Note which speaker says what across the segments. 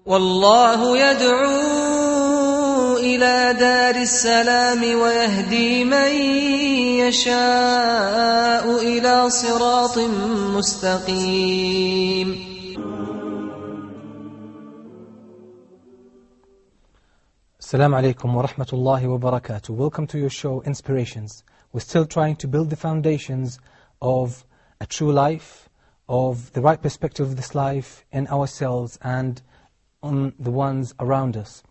Speaker 1: والله يدعو إلى دار السلام ويهدي من يشاء إلى صراط مستقيم.
Speaker 2: Assalamu alaikum wa rahmatullahi wa barakatuh. Welcome to your show, Inspirations. We're still trying to build the foundations of a true life, of the right perspective of this life in ourselves and on the ones around us.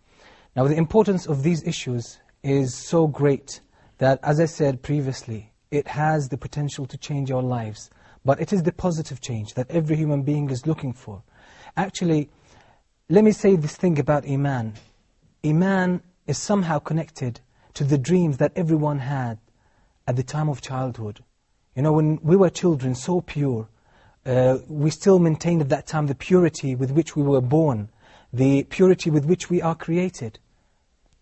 Speaker 2: Now, the importance of these issues is so great that, as I said previously, it has the potential to change our lives. But it is the positive change that every human being is looking for. Actually, let me say this thing about Iman. Iman is somehow connected to the dreams that everyone had at the time of childhood. You know, when we were children, so pure, we still maintained at that time the purity with which we were born, the purity with which we are created,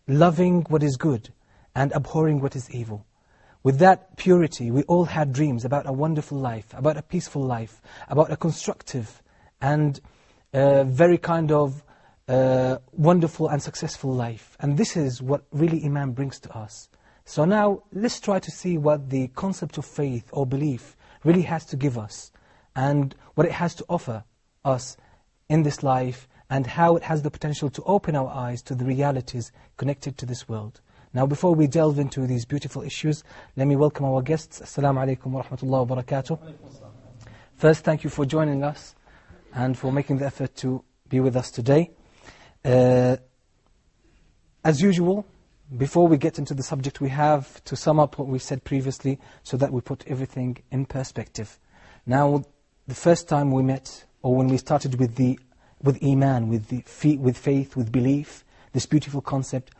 Speaker 2: loving what is good and abhorring what is evil. With that purity, we all had dreams about a wonderful life, about a peaceful life, about a constructive and very kind of wonderful and successful life. And this is what really Iman brings to us. So now, let's try to see what the concept of faith or belief really has to give us, and what it has to offer us in this life, and how it has the potential to open our eyes to the realities connected to this world. Now, before we delve into these beautiful issues, let me welcome our guests. Assalamu alaikum wa rahmatullahi wa barakatuh. First, thank you for joining us and for making the effort to be with us today. As usual, before we get into the subject, we have to sum up what we said previously so that we put everything in perspective. Now, the first time we met, or when we started with Iman, with faith, with belief, this beautiful concept,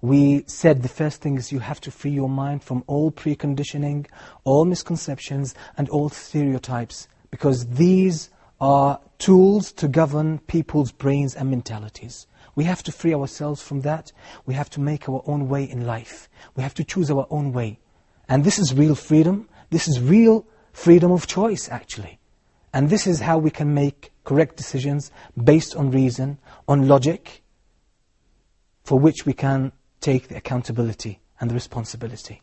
Speaker 2: we said the first thing is you have to free your mind from all preconditioning, all misconceptions, and all stereotypes, because these are tools to govern people's brains and mentalities. We have to free ourselves from that. We have to make our own way in life. We have to choose our own way. And this is real freedom. This is real freedom of choice, actually. And this is how we can make correct decisions based on reason, on logic, for which we can take the accountability and the responsibility.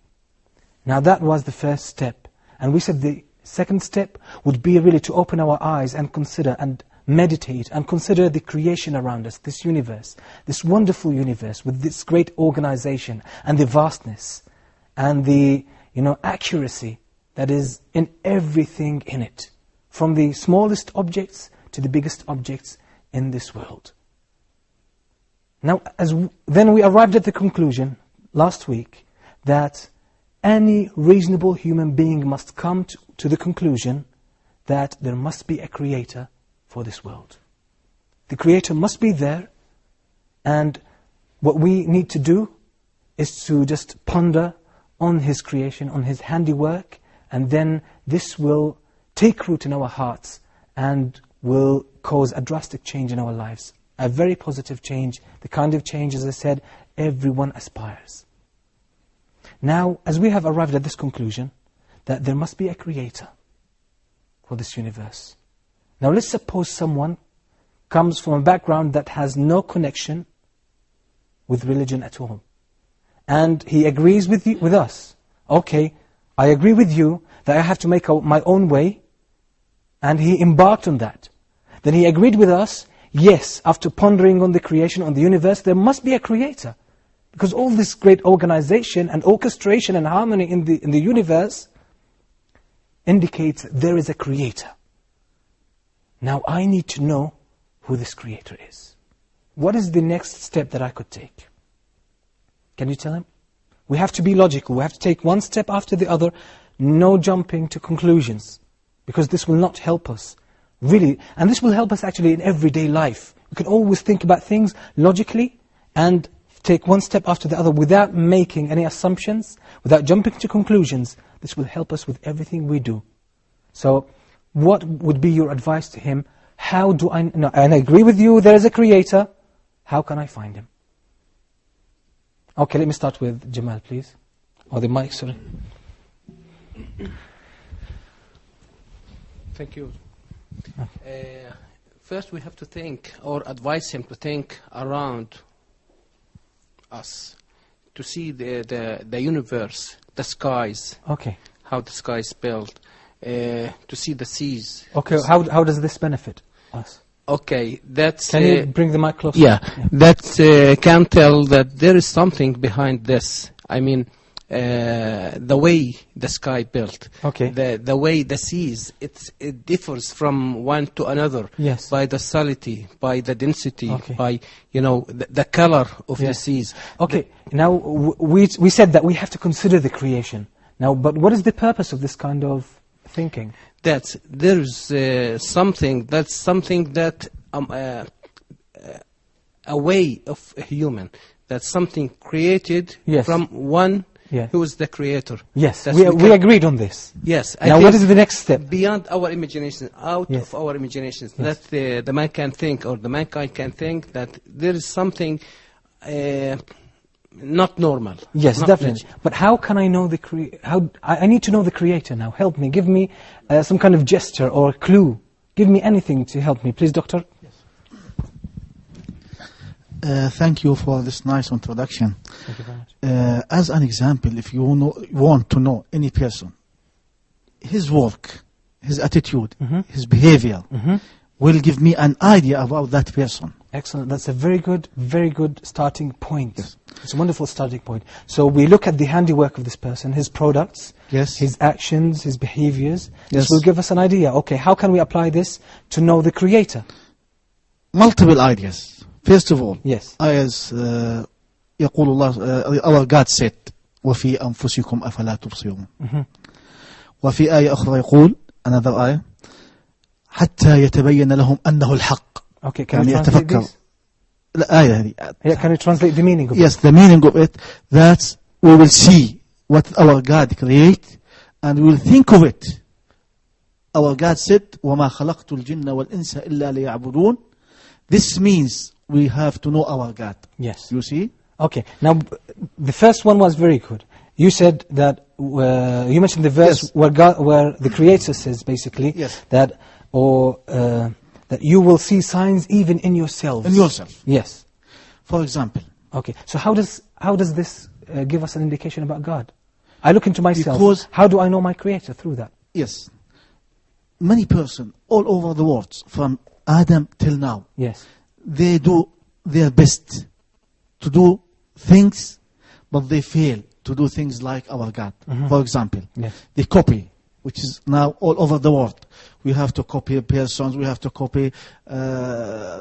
Speaker 2: Now, that was the first step. And we said the second step would be really to open our eyes and consider and meditate and consider the creation around us, this universe, this wonderful universe with this great organization and the vastness and the accuracy that is in everything in it, from the smallest objects to the biggest objects in this world. Now, then we arrived at the conclusion last week that any reasonable human being must come to the conclusion that there must be a creator for this world. The creator must be there, and what we need to do is to just ponder on his creation, on his handiwork, and then this will take root in our hearts and will cause a drastic change in our lives. A very positive change, the kind of change, as I said, everyone aspires. Now, as we have arrived at this conclusion, that there must be a creator for this universe. Now, let's suppose someone comes from a background that has no connection with religion at all. And he agrees with us. Okay, I agree with you that I have to make my own way. And he embarked on that. Then he agreed with us, yes, after pondering on the creation, on the universe, there must be a creator. Because all this great organization and orchestration and harmony in the universe indicates there is a creator. Now I need to know who this creator is. What is the next step that I could take? Can you tell him? We have to be logical. We have to take one step after the other, no jumping to conclusions, because this will not help us, really. And this will help us actually in everyday life. We can always think about things logically and take one step after the other without making any assumptions, without jumping to conclusions. This will help us with everything we do. So, what would be your advice to him? How do I know? And I agree with you, there is a creator. How can I find him? Okay, let me start with Jamal, please. Or the mic, sorry.
Speaker 3: Thank you. First, we have to think or advise him to think around us, to see the universe, the skies,
Speaker 2: Okay.
Speaker 3: how the sky is built, to see the seas.
Speaker 2: Okay, how does this benefit us?
Speaker 3: Okay, that's...
Speaker 2: Can you bring the mic closer?
Speaker 3: Yeah, that can tell that there is something behind this. I mean, the way the sky built,
Speaker 2: Okay.
Speaker 3: the way the seas, it differs from one to another.
Speaker 2: Yes.
Speaker 3: By the salinity, by the density,
Speaker 2: Okay.
Speaker 3: by the color of the
Speaker 2: Yes.
Speaker 3: seas.
Speaker 2: Okay, now we said that we have to consider the creation. Now, but what is the purpose of this kind of thinking?
Speaker 3: That there's something that a way of a human, that's something created
Speaker 2: Yes.
Speaker 3: from one
Speaker 2: Yes.
Speaker 3: who is the creator.
Speaker 2: Yes,
Speaker 3: That
Speaker 2: we agreed on this.
Speaker 3: Yes.
Speaker 2: Now, what is the next step?
Speaker 3: Beyond our imagination, out
Speaker 2: Yes.
Speaker 3: of our imaginations,
Speaker 2: Yes.
Speaker 3: that the man can think, or the mankind can think, that there is something not normal.
Speaker 2: Yes,
Speaker 3: not
Speaker 2: definitely.
Speaker 3: natural.
Speaker 2: But how can I know I need to know the creator now. Help me. Give me some kind of gesture or clue. Give me anything to help me. Please, doctor.
Speaker 4: Thank you for this nice introduction.
Speaker 2: Thank you very much.
Speaker 4: As an example, if you want to know any person, his work, his attitude, his behavior will give me an idea about that person.
Speaker 2: Excellent. That's a very good starting point. Yes. It's a wonderful starting point. So we look at the handiwork of this person, his products,
Speaker 4: Yes.
Speaker 2: his actions, his behaviors. This
Speaker 4: Yes.
Speaker 2: will give us an idea. Okay, how can we apply this to know the creator?
Speaker 4: Multiple ideas. First of all,
Speaker 2: Yes.
Speaker 4: as يقول الله, our God said, وفي أنفسكم أفلا تبصرون. وفي آية أخرى يقول, another آية, حتى يتبين لهم أنه الحق.
Speaker 2: Okay, can you
Speaker 4: يعني
Speaker 2: translate
Speaker 4: يتفكر.
Speaker 2: this?
Speaker 4: الآية هذه.
Speaker 2: Yeah, can you translate the meaning of it?
Speaker 4: Yes, the meaning of it, that we will see what our God create and we will think of it. Our God said, وَمَا خَلَقْتُ الْجِنَّ وَالْإِنسَ إِلَّا لِيَعْبُدُونَ. This means we have to know our God.
Speaker 2: Yes.
Speaker 4: You see?
Speaker 2: Okay, now the first one was very good. You said that, you mentioned the verse
Speaker 4: Yes.
Speaker 2: where the Creator says basically
Speaker 4: Yes.
Speaker 2: that, that you will see signs even in yourselves.
Speaker 4: In yourself.
Speaker 2: Yes.
Speaker 4: For example,
Speaker 2: Okay, so how does this give us an indication about God? I look into myself.
Speaker 4: Because-
Speaker 2: How do I know my Creator through that?
Speaker 4: yes, many persons all over the world, from Adam till now,
Speaker 2: Yes.
Speaker 4: they do their best to do things, but they fail to do things like our God. For example,
Speaker 2: Yes.
Speaker 4: they copy, which is now all over the world. We have to copy persons, we have to copy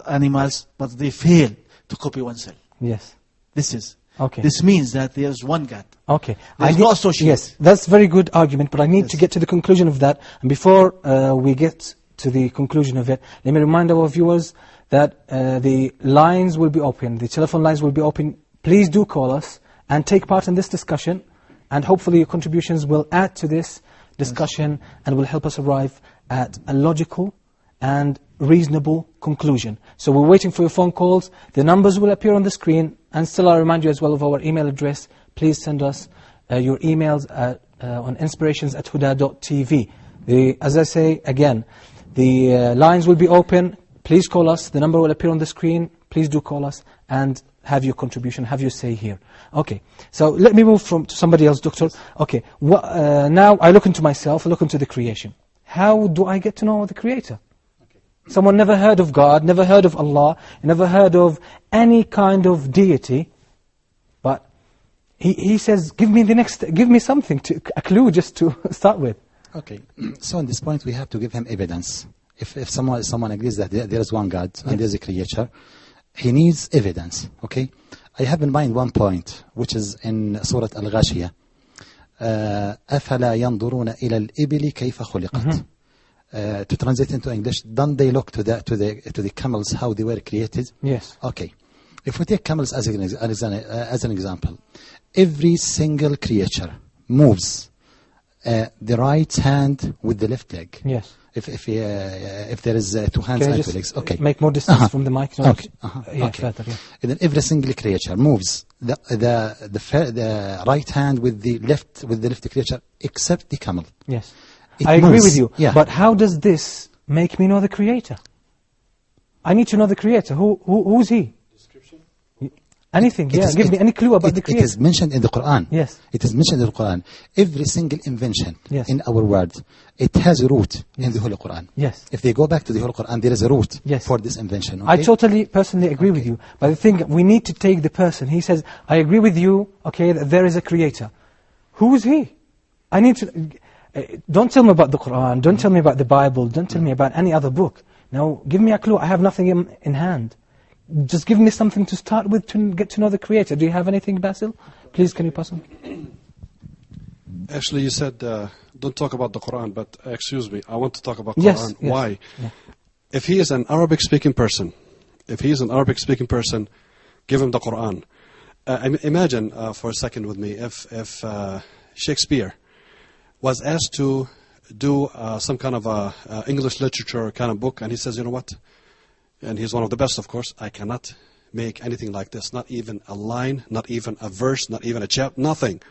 Speaker 4: animals, but they fail to copy oneself.
Speaker 2: Yes.
Speaker 4: This is.
Speaker 2: Okay.
Speaker 4: This means that there's one God.
Speaker 2: Okay.
Speaker 4: There's no associate.
Speaker 2: Yes, that's very good argument, but I need
Speaker 4: Yes.
Speaker 2: to get to the conclusion of that. And before we get to the conclusion of it, let me remind our viewers that the lines will be open, the telephone lines will be open. Please do call us and take part in this discussion, and hopefully your contributions will add to this discussion and will help us arrive at a logical and reasonable conclusion. So we're waiting for your phone calls. The numbers will appear on the screen, and still I remind you as well of our email address. Please send us your emails on inspirations@huda.tv. As I say again, the lines will be open. Please call us. The number will appear on the screen. Please do call us and have your contribution, have your say here. Okay, so let me move to somebody else, doctor. Okay, now I look into myself, I look into the creation. How do I get to know the Creator? Someone never heard of God, never heard of Allah, never heard of any kind of deity, but he says, give me something, a clue just to start with.
Speaker 5: Okay, so on this point we have to give him evidence. If someone agrees that there is one God and there is a creator, he needs evidence. Okay, I have in mind one point which is in Surah Al-Ghashiyah. أفلا ينظرون إلى الإبل كيف خلقت. To translate into English, don't they look to the camels how they were created?
Speaker 2: Yes.
Speaker 5: Okay, if we take camels as an example, every single creature moves the right hand with the left leg.
Speaker 2: Yes.
Speaker 5: If there is two hands
Speaker 2: Can I
Speaker 5: and
Speaker 2: just
Speaker 5: two legs, okay.
Speaker 2: make more distance from the mic? No,
Speaker 5: Okay.
Speaker 2: Yeah,
Speaker 5: Okay.
Speaker 2: further, yeah.
Speaker 5: And then every single creature moves the right hand with the left creature, except the camel.
Speaker 2: Yes.
Speaker 5: It
Speaker 2: I agree
Speaker 5: moves.
Speaker 2: with you.
Speaker 5: Yeah.
Speaker 2: But how does this make me know the Creator? I need to know the Creator. Who's He?
Speaker 5: Description?
Speaker 2: Anything, give me any clue about the Creator.
Speaker 5: It is mentioned in the Quran.
Speaker 2: Yes.
Speaker 5: It is mentioned in the Quran. Every single invention
Speaker 2: Yes.
Speaker 5: in our world, it has a root in the Holy Quran.
Speaker 2: Yes.
Speaker 5: If they go back to the Holy Quran, there is a root
Speaker 2: Yes.
Speaker 5: for this invention.
Speaker 2: I
Speaker 5: Okay?
Speaker 2: totally, personally agree with you. But the thing, we need to take the person. He says, I agree with you, okay, that there is a Creator. Who is He? I need to... don't tell me about the Quran. Don't tell me about the Bible. Don't tell me about any other book. Now, give me a clue. I have nothing in hand. Just give me something to start with to get to know the Creator. Do you have anything, Basil? Please, can you pass on?
Speaker 6: Actually, you said don't talk about the Quran, but excuse me, I want to talk about
Speaker 2: Yes,
Speaker 6: Quran.
Speaker 2: yes.
Speaker 6: Why?
Speaker 2: Yeah.
Speaker 6: If he is an Arabic-speaking person, give him the Quran. Imagine for a second with me, if Shakespeare was asked to do some kind of a English literature kind of book, and he says, you know what? And he's one of the best, of course. I cannot make anything like this. Not even a line, not even a verse, not even a chapter, nothing.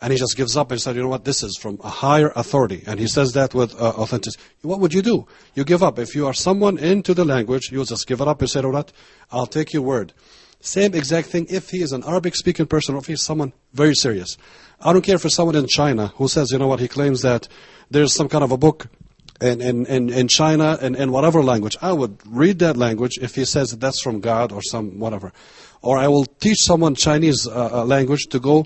Speaker 6: And he just gives up and said, you know what, this is from a higher authority. And he says that with authenticity. What would you do? You give up. If you are someone into the language, you just give it up and say, you know what, I'll take your word. Same exact thing if he is an Arabic-speaking person or if he's someone very serious. I don't care if it's someone in China who says, you know what, he claims that there's some kind of a book in China and in whatever language. I would read that language if he says that that's from God or some whatever. Or I will teach someone Chinese language to go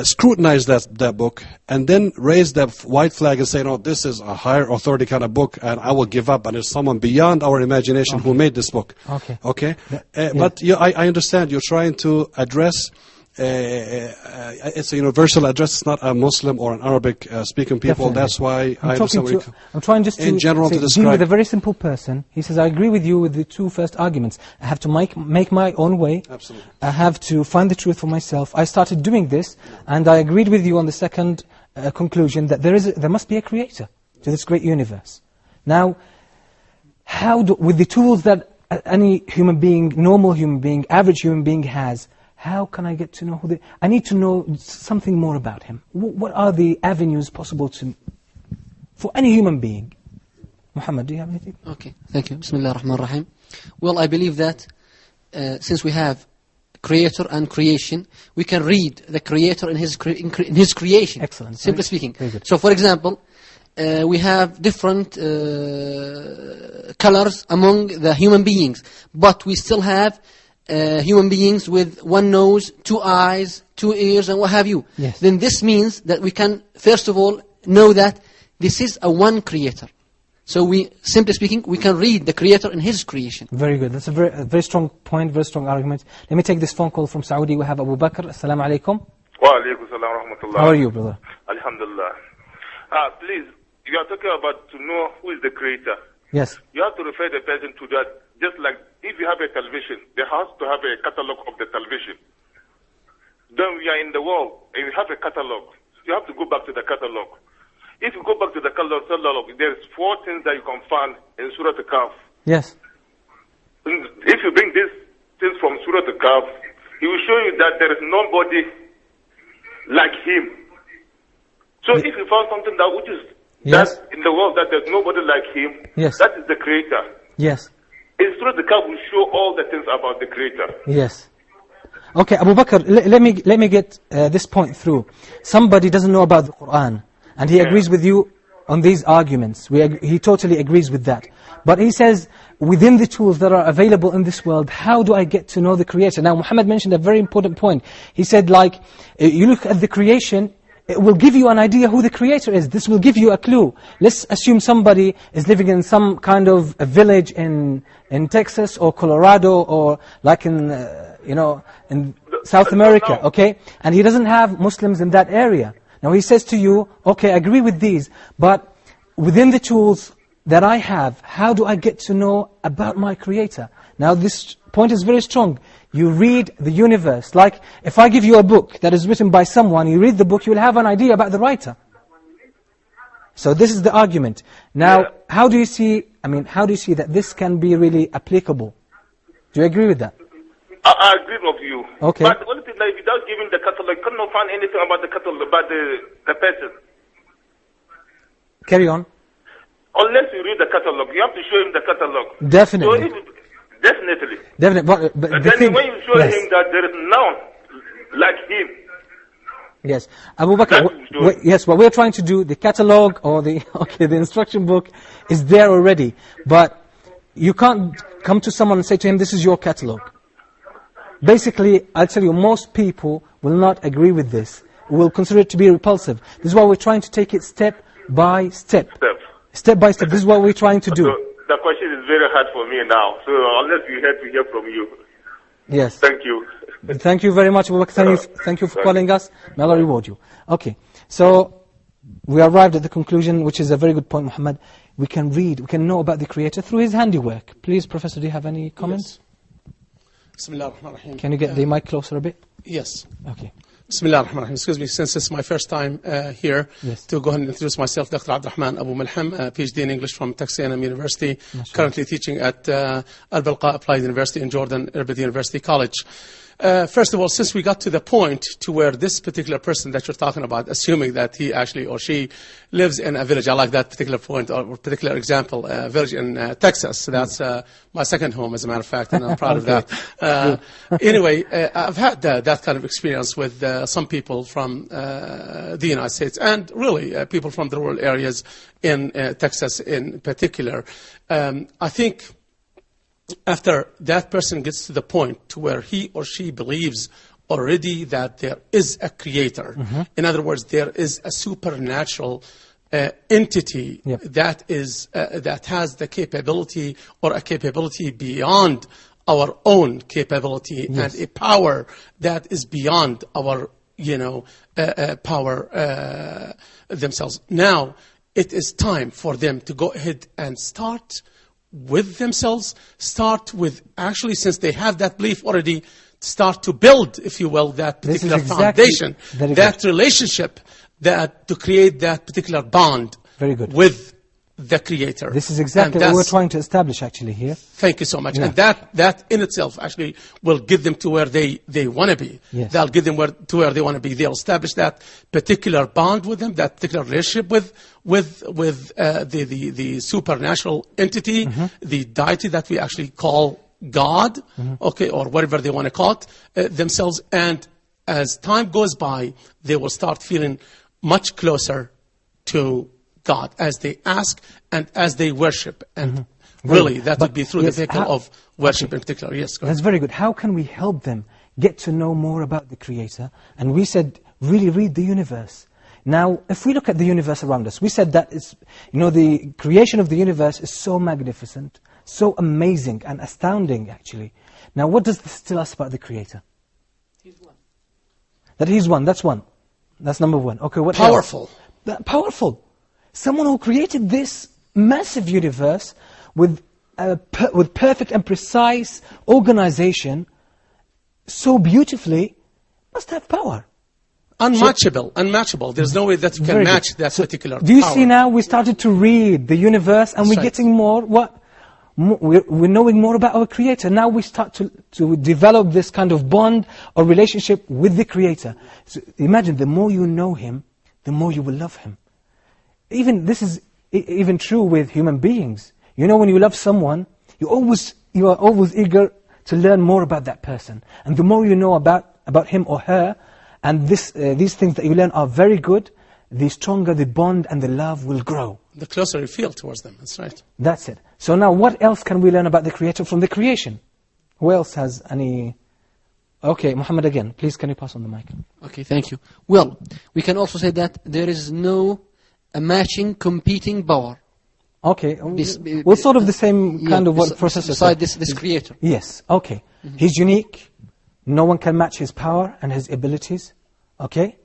Speaker 6: scrutinize that book and then raise that white flag and say, no, this is a higher authority kind of book and I will give up and it's someone beyond our imagination who made this book. Okay? But I understand you're trying to address it's a universal address. It's not a Muslim or an Arabic speaking people.
Speaker 2: Definitely.
Speaker 6: That's why
Speaker 2: I'm trying just to
Speaker 6: in general to
Speaker 2: deal
Speaker 6: describe
Speaker 2: with a very simple person. He says, I agree with you with the two first arguments. I have to make my own way.
Speaker 6: Absolutely.
Speaker 2: I have to find the truth for myself. I started doing this, and I agreed with you on the second conclusion that there must be a Creator to this great universe. Now, with the tools that any human being, normal human being, average human being has, how can I get to know I need to know something more about Him. What are the avenues possible for any human being? Muhammad, do you have anything?
Speaker 7: Okay, thank you. Bismillah ar-Rahman ar-Rahim. Well, I believe that since we have Creator and creation, we can read the Creator in His creation.
Speaker 2: Excellent.
Speaker 7: Simply speaking.
Speaker 2: Very good.
Speaker 7: So, for example, we have different colors among the human beings, but we still have human beings with one nose, two eyes, two ears, and what have you.
Speaker 2: Yes.
Speaker 7: Then this means that we can, first of all, know that this is a one Creator. So simply speaking, we can read the Creator in His creation.
Speaker 2: Very good. That's a very strong point, very strong argument. Let me take this phone call from Saudi. We have Abu Bakr. Assalamu alaikum.
Speaker 8: Wa alaikum salam wa rahmatullah.
Speaker 2: How are you, brother?
Speaker 8: Alhamdulillah. Please, you are talking about to know who is the Creator.
Speaker 2: Yes.
Speaker 8: You have to refer the person to that. Just like if you have a television, there has to have a catalog of the television. Then we are in the world and we have a catalog. You have to go back to the catalog. If you go back to the catalog, there's 4 things that you can find in Surah Al-Kahf.
Speaker 2: Yes.
Speaker 8: If you bring these things from Surah Al-Kahf, he will show you that there is nobody like him. So if you found something that which is that in the world that there's nobody like him, that is the Creator.
Speaker 2: Yes.
Speaker 8: In Surah Al-Kahf will show all the things about the Creator.
Speaker 2: Yes. Okay, Abu Bakr, let me get this point through. Somebody doesn't know about the Quran, and he agrees with you on these arguments. He totally agrees with that. But he says, within the tools that are available in this world, how do I get to know the Creator? Now, Muhammad mentioned a very important point. He said, like, you look at the creation, it will give you an idea who the Creator is. This will give you a clue. Let's assume somebody is living in some kind of a village in Texas or Colorado or like in South America, okay? And he doesn't have Muslims in that area. Now he says to you, okay, I agree with these, but within the tools that I have, how do I get to know about my Creator? Now this point is very strong. You read the universe. Like, if I give you a book that is written by someone, you read the book, you will have an idea about the writer. So this is the argument. Now, how do you see that this can be really applicable? Do you agree with that?
Speaker 8: I agree with you.
Speaker 2: Okay.
Speaker 8: But the only thing, like, without giving the catalog, you cannot find anything about the catalog, about the person.
Speaker 2: Carry on.
Speaker 8: Unless you read the catalog, you have to show him the catalog.
Speaker 2: Definitely.
Speaker 8: Definitely.
Speaker 2: Definitely. But
Speaker 8: And
Speaker 2: the
Speaker 8: then
Speaker 2: thing,
Speaker 8: when you show
Speaker 2: yes.
Speaker 8: him that there is none like him,
Speaker 2: Yes, Abu Bakr.
Speaker 8: That's the story.
Speaker 2: Yes, what we're trying to do, the catalog or the the instruction book is there already, but you can't come to someone and say to him, "This is your catalog." Basically, I'll tell you, most people will not agree with this. Will consider it to be repulsive. This is why we're trying to take it step by step. Step by step. This is what we're trying to do.
Speaker 8: So the question is very hard for me now. So unless we have to hear from you.
Speaker 2: Yes.
Speaker 8: Thank you.
Speaker 2: Thank you very much, Abu Bakr. Thank you for calling us. May Allah reward you. Okay, so we arrived at the conclusion, which is a very good point, Muhammad. We can read, we can know about the Creator through His handiwork. Please, Professor, do you have any comments?
Speaker 3: Bismillah ar-Rahman ar-Rahim.
Speaker 2: Can you get the mic closer a bit?
Speaker 3: Yes.
Speaker 2: Okay.
Speaker 3: Bismillah ar-Rahman ar-Rahim. Excuse me, since it's my first time here,
Speaker 2: Yes.
Speaker 3: to go ahead and introduce myself, Dr. Abdurrahman Abu Malham, PhD in English from Texas A&M University, currently teaching at Al-Balqa Applied University in Jordan, Irbid University College. First of all, since we got to the point to where this particular person that you're talking about, assuming that he actually or she lives in a village, I like that particular point or particular example, a village in Texas. So that's my second home, as a matter of fact, and I'm proud of that. Anyway, I've had that kind of experience with some people from the United States and really people from the rural areas in Texas in particular. I think after that person gets to the point to where he or she believes already that there is a creator, in other words, there is a supernatural entity that is that has the capability or a capability beyond our own capability and a power that is beyond our power themselves. Now it is time for them to go ahead and start with themselves, start with actually, since they have that belief already, start to build, if you will, that particular foundation, that relationship, that to create that particular bond with the Creator.
Speaker 2: This is exactly what we're trying to establish actually here.
Speaker 3: Thank you so much. And that in itself actually will get them to where they want to be.
Speaker 2: Yes.
Speaker 3: That'll get them to where they want to be. They'll establish that particular bond with them, that particular relationship with the supernatural entity, the deity that we actually call God, okay, or whatever they want to call it themselves. And as time goes by, they will start feeling much closer to God as they ask and as they worship. And really, that would be through the vehicle of worship in particular. Yes, go ahead.
Speaker 2: That's very good. How can we help them get to know more about the Creator? And we said, really read the universe. Now, if we look at the universe around us, we said that it's, the creation of the universe is so magnificent, so amazing and astounding, actually. Now, what does this tell us about the Creator?
Speaker 3: He's one.
Speaker 2: That He's one. That's one. That's number one. Okay, what
Speaker 3: Powerful.
Speaker 2: else? Powerful. Someone who created this massive universe with perfect and precise organization so beautifully must have power.
Speaker 3: Unmatchable. There's no way that you can match that particular power.
Speaker 2: Do you see now we started to read the universe and we're getting more, we're knowing more about our Creator. Now we start to develop this kind of bond or relationship with the Creator. So imagine, the more you know Him, the more you will love Him. This is even true with human beings. When you love someone, you are always eager to learn more about that person. And the more you know about him or her, and these things that you learn are very good, the stronger the bond and the love will grow.
Speaker 3: The closer you feel towards them, that's right.
Speaker 2: That's it. So now what else can we learn about the Creator from the creation? Who else has any... Okay, Muhammad again. Please, can you pass on the mic?
Speaker 7: Okay, thank you. Well, we can also say that there is no matching, competing power.
Speaker 2: Okay, we're sort of the same kind of what Professor said.
Speaker 7: Beside this Creator.
Speaker 2: Yes, okay. He's unique. No one can match His power and His abilities. Okay?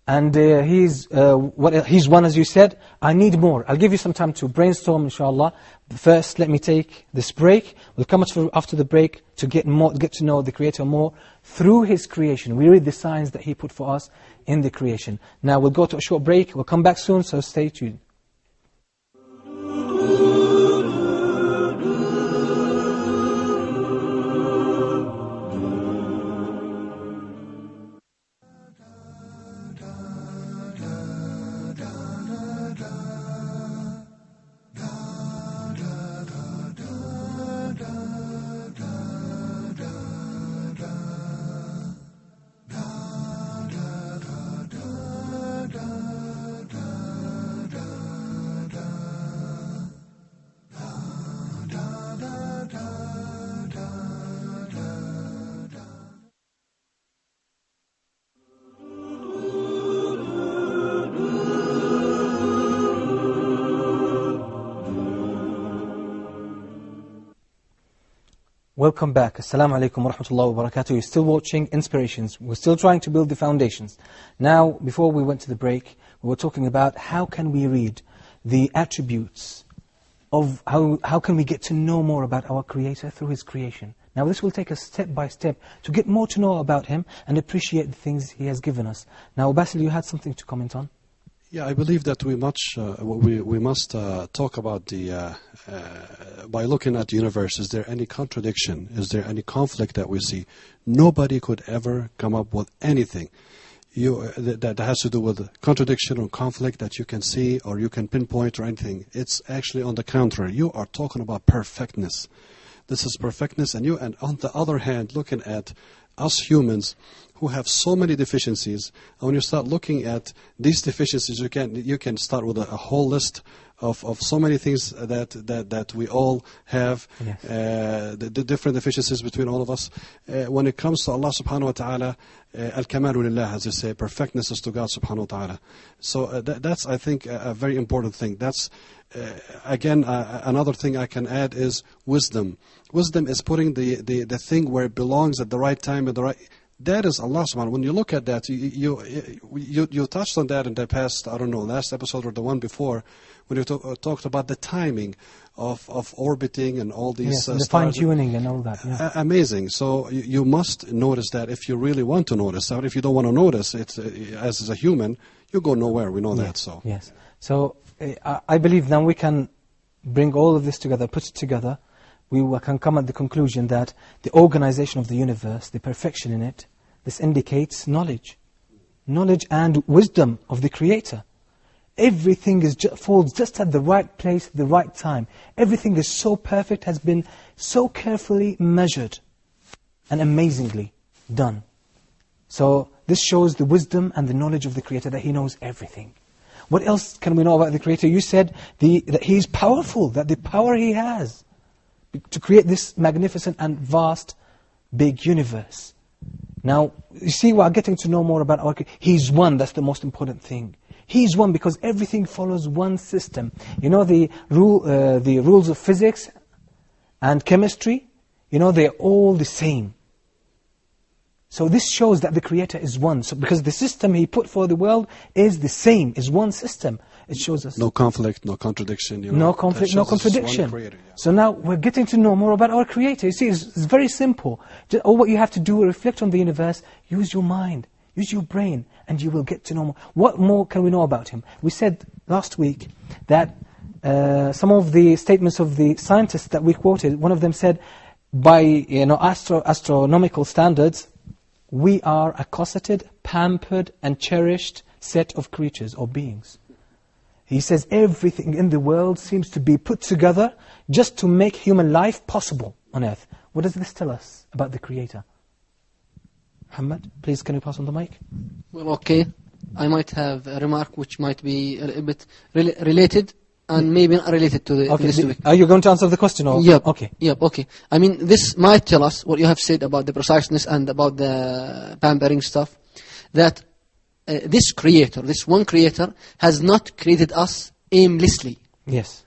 Speaker 2: And He's one, as you said. I need more. I'll give you some time to brainstorm, inshallah. First, let me take this break. We'll come after the break to get to know the Creator more through His creation. We read the signs that He put for us in the creation. Now, we'll go to a short break. We'll come back soon, so stay tuned. Welcome back. Assalamu alaikum wa rahmatullahi wa barakatuh. You're still watching Inspirations. We're still trying to build the foundations. Now, before we went to the break, we were talking about how can we read the attributes of how can we get to know more about our Creator through His creation. Now this will take us step by step to get more to know about Him and appreciate the things He has given us. Now Basil, you had something to comment on?
Speaker 6: Yeah, I believe that we must talk about the by looking at the universe. Is there any contradiction? Is there any conflict that we see? Nobody could ever come up with anything that has to do with contradiction or conflict that you can see or you can pinpoint or anything. It's actually on the contrary. You are talking about perfectness. This is perfectness, and on the other hand, looking at us humans who have so many deficiencies, and when you start looking at these deficiencies, you can start with a whole list of so many things that we all have,
Speaker 2: Yes.
Speaker 6: the different deficiencies between all of us. When it comes to Allah subhanahu wa ta'ala, al-kamalu lillah, as they say, perfectness is to God subhanahu wa ta'ala. So that's, I think, a very important thing. That's, again, another thing I can add is wisdom. Wisdom is putting the thing where it belongs at the right time, at the right... That is Allah subhanahu wa ta'ala. When you look at that, you touched on that in the past, I don't know, last episode or the one before, when you talked about the timing of orbiting and all these
Speaker 2: Yes, the
Speaker 6: stars.
Speaker 2: fine-tuning and all that. Yeah.
Speaker 6: Amazing. So you must notice that if you really want to notice. Or if you don't want to notice, it's as a human, you go nowhere. We know that. So
Speaker 2: Yes. So I believe now we can bring all of this together, put it together. We can come at the conclusion that the organization of the universe, the perfection in it, this indicates knowledge. Knowledge and wisdom of the Creator. Everything falls just at the right place, the right time. Everything is so perfect, has been so carefully measured and amazingly done. So this shows the wisdom and the knowledge of the Creator, that He knows everything. What else can we know about the Creator? You said that He is powerful, that the power He has to create this magnificent and vast, big universe. Now, you see, we are getting to know more about our Creator. He's one, that's the most important thing. He's one because everything follows one system. You know the rules of physics and chemistry, they're all the same. So this shows that the Creator is one. So because the system He put for the world is the same, is one system. It shows us...
Speaker 6: No conflict, no contradiction.
Speaker 2: No conflict, no contradiction.
Speaker 6: Creator, yeah.
Speaker 2: So now we're getting to know more about our Creator. You see, it's very simple. All what you have to do is reflect on the universe, use your mind, use your brain, and you will get to know more. What more can we know about Him? We said last week that some of the statements of the scientists that we quoted, one of them said, by astronomical standards, we are a cosseted, pampered, and cherished set of creatures or beings. He says everything in the world seems to be put together just to make human life possible on earth. What does this tell us about the Creator? Muhammad, please can you pass on the mic?
Speaker 7: Well, okay. I might have a remark which might be a little bit related and maybe not related to this topic.
Speaker 2: Are you going to answer the question? Or?
Speaker 7: Yep.
Speaker 2: Okay.
Speaker 7: Yep, okay. I mean, this might tell us what you have said about the preciseness and about the pampering stuff, that this Creator, this one Creator, has not created us aimlessly.
Speaker 2: Yes.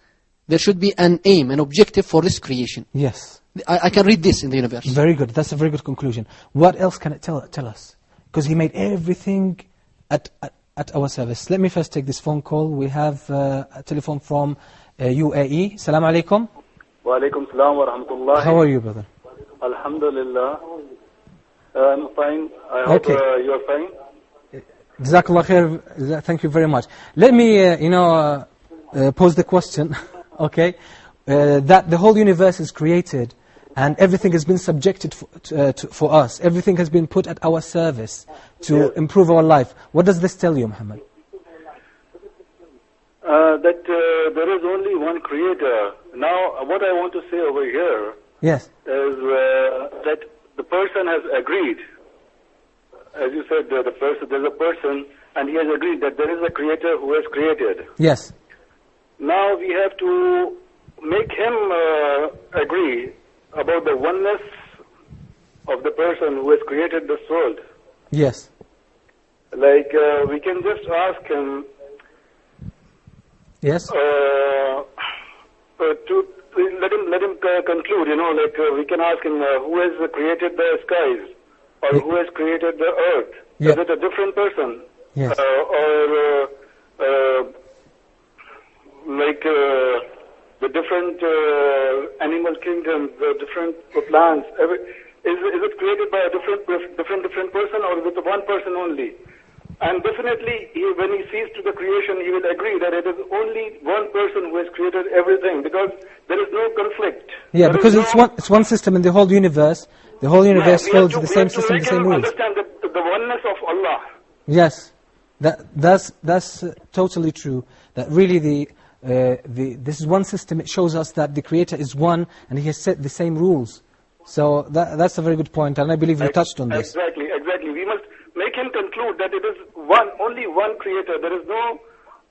Speaker 7: There should be an aim, an objective for this creation.
Speaker 2: Yes.
Speaker 7: I can read this in the universe.
Speaker 2: Very good. That's a very good conclusion. What else can it tell us? Because He made everything at our service. Let me first take this phone call. We have a telephone from UAE. Assalamu alaikum.
Speaker 9: Wa alaikum salam wa rahmatullah.
Speaker 2: How are you, brother?
Speaker 9: Alhamdulillah. I'm fine. I hope you are fine.
Speaker 2: Jazakallah khair. Thank you very much. Let me, pose the question, okay? That the whole universe is created and everything has been subjected for us. Everything has been put at our service to improve our life. What does this tell you, Muhammad?
Speaker 9: That there is only one Creator. Now, what I want to say over here
Speaker 2: Yes.
Speaker 9: is that the person has agreed. As you said, there's a person, and he has agreed that there is a Creator who has created.
Speaker 2: Yes.
Speaker 9: Now we have to make him agree about the oneness of the person who has created this world.
Speaker 2: Yes.
Speaker 9: Like, we can just ask him
Speaker 2: Yes.
Speaker 9: to let him conclude. Like we can ask him who has created the skies or who has created the earth.
Speaker 2: Yeah.
Speaker 9: Is it a different person?
Speaker 2: Yes.
Speaker 9: Like the different animal kingdoms, the different plants. Is it created by a different person or with one person only? And definitely, when he sees to the creation, he will agree that it is only one person who has created everything, because there is no conflict.
Speaker 2: Yeah, because it's one system in the whole universe. The whole universe follows the same system, the same rules.
Speaker 9: Understand the oneness of Allah.
Speaker 2: Yes, that's totally true. That really this is one system. It shows us that the Creator is one, and He has set the same rules. So that's a very good point, and I believe you touched on this.
Speaker 9: Exactly. We must make him conclude that it is only one Creator.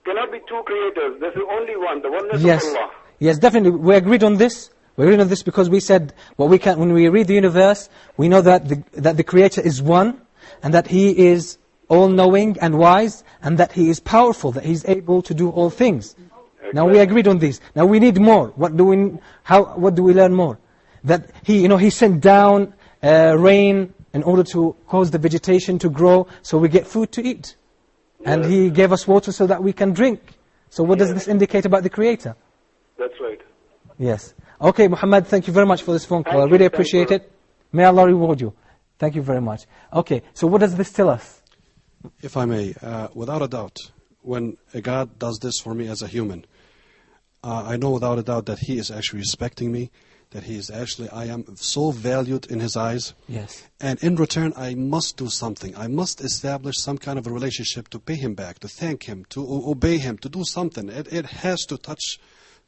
Speaker 9: Cannot be two creators. There is only one, the oneness of Allah.
Speaker 2: Yes, definitely. We agreed on this. We agreed on this because we said when we read the universe, we know that the Creator is one, and that He is all-knowing and wise, and that He is powerful, that He is able to do all things. Exactly. Now we agreed on this. Now we need more. What do we learn more? That He sent down rain in order to cause the vegetation to grow, so we get food to eat. Yes. And He gave us water so that we can drink. So what does this indicate about the Creator?
Speaker 9: That's right.
Speaker 2: Yes. Okay, Muhammad, thank you very much for this phone call. I really appreciate it. May Allah reward you. Thank you very much. Okay, so what does this tell us?
Speaker 6: If I may, without a doubt, when a God does this for me as a human, I know without a doubt that He is actually respecting me, that I am so valued in His eyes.
Speaker 2: Yes.
Speaker 6: And in return, I must do something. I must establish some kind of a relationship to pay Him back, to thank Him, to obey Him, to do something. It has to touch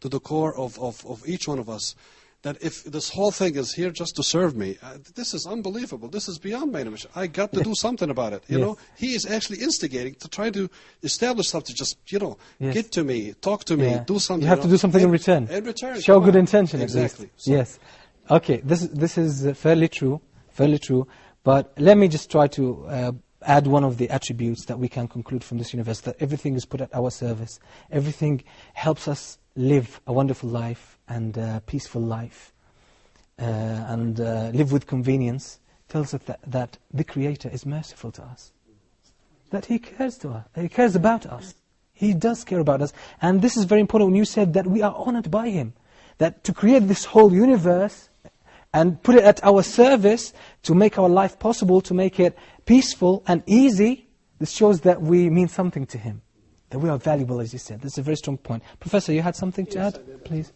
Speaker 6: to the core of each one of us. That if this whole thing is here just to serve me, this is unbelievable. This is beyond my image. I got to do something about it. You know, He is actually instigating to try to establish something. Just get to me, talk to me, do something.
Speaker 2: You have to do something in return.
Speaker 6: In return,
Speaker 2: show good intention.
Speaker 6: Exactly.
Speaker 2: So. Yes. Okay. This is fairly true. Fairly true. But let me just try to add one of the attributes that we can conclude from this universe: that everything is put at our service. Everything helps us live a wonderful life and a peaceful life, and live with convenience. Tells us that the Creator is merciful to us, that He cares to us, He cares about us. He does care about us. And this is very important when you said that we are honored by Him, that to create this whole universe and put it at our service to make our life possible, to make it peaceful and easy, this shows that we mean something to Him, that we are valuable, as you said. This is a very strong point. Professor, you had something to add? Please.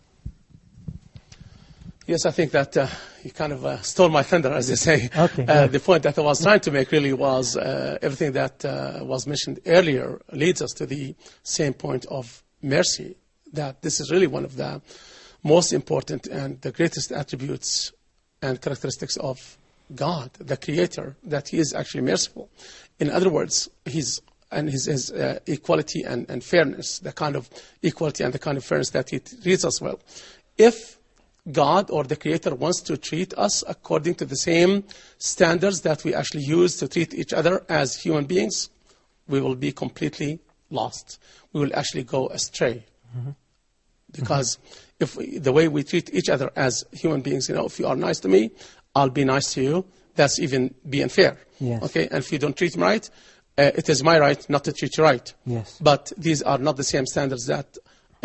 Speaker 3: Yes, I think that you kind of stole my thunder, as they say.
Speaker 2: Okay,
Speaker 3: the point that I was trying to make really was everything that was mentioned earlier leads us to the same point of mercy, that this is really one of the most important and the greatest attributes and characteristics of God, the Creator, that He is actually merciful. In other words, His equality and fairness, the kind of equality and the kind of fairness that He treats us well. If God or the Creator wants to treat us according to the same standards that we actually use to treat each other as human beings, we will be completely lost. We will actually go astray. Mm-hmm. Because if the way we treat each other as human beings, if you are nice to me, I'll be nice to you. That's even being fair.
Speaker 2: Yes.
Speaker 3: Okay? And if you don't treat me right, it is my right not to treat you right.
Speaker 2: Yes.
Speaker 3: But these are not the same standards that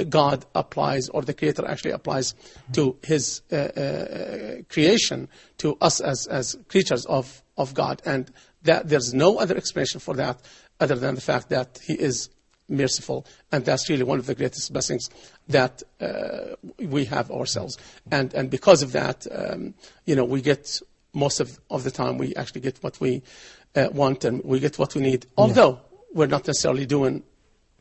Speaker 3: God applies, or the Creator actually applies to His creation, to us as creatures of God. And that there's no other explanation for that other than the fact that He is merciful. And that's really one of the greatest blessings that we have ourselves. And because of that, we get, most of the time, we actually get what we want, and we get what we need. Although we're not necessarily doing